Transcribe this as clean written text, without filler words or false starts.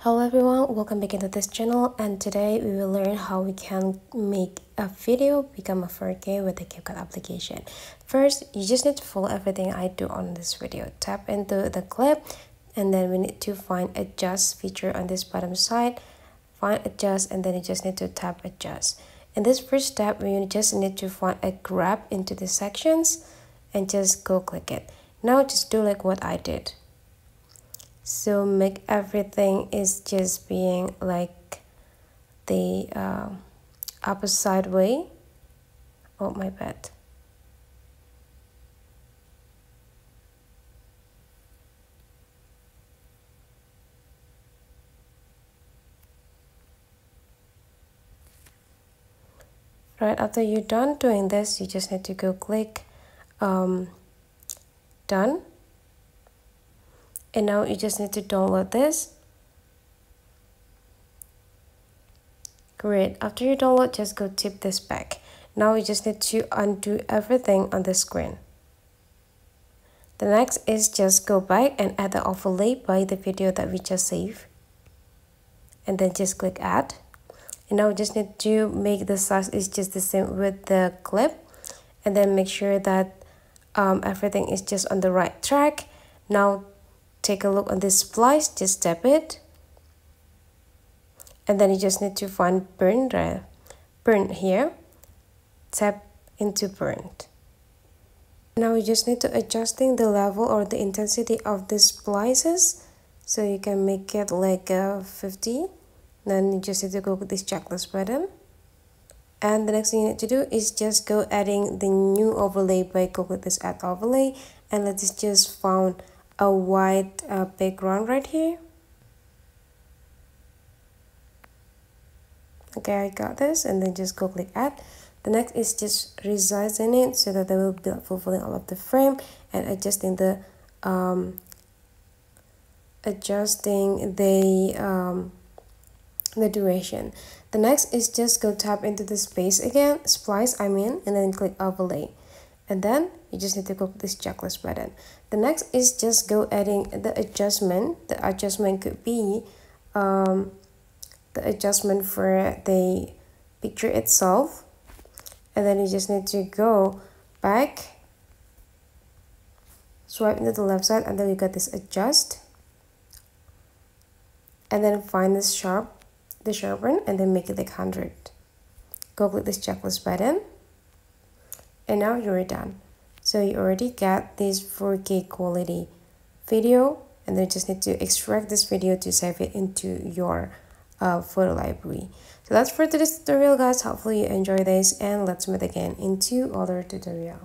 Hello everyone, welcome back into this channel, and today we will learn how we can make a video become a 4K with the CapCut application. First, you just need to follow everything I do on this video. Tap into the clip, and then we need to find adjust feature on this bottom side. Find adjust, and then you just need to tap adjust. In this first step, we just need to find a grab into the sections and just go click it. Now just do like what I did. So make everything is just being like the opposite way. Oh, my bad. Right after you're done doing this, you just need to go click done. And now you just need to download this. Great. After you download, just go tip this back. Now you just need to undo everything on the screen. The next is just go back and add the overlay by the video that we just saved. And then just click add. And now we just need to make the size is just the same with the clip. And then make sure that everything is just on the right track. Now take a look on this splice, just tap it, and then you just need to find burn here, tap into burnt. Now you just need to adjusting the level or the intensity of the splices, so you can make it like 50. Then you just need to go with this checklist button, and the next thing you need to do is just go adding the new overlay by go with this add overlay, and let's just found a white background right here. Okay, I got this, and then just go click add. The next is just resizing it so that they will be fulfilling all of the frame, and adjusting the duration. The next is just go tap into the space again, splice I mean, and then click overlay. And then you just need to click this checklist button. The next is just go adding the adjustment. The adjustment could be the adjustment for the picture itself. And then you just need to go back, swipe into the left side until you got this adjust. And then find this sharpen, and then make it like 100. Go click this checklist button. And now you're done. So you already got this 4K quality video, and then just need to extract this video to save it into your photo library. So that's for today's tutorial, guys. Hopefully you enjoy this, and let's meet again into other tutorial.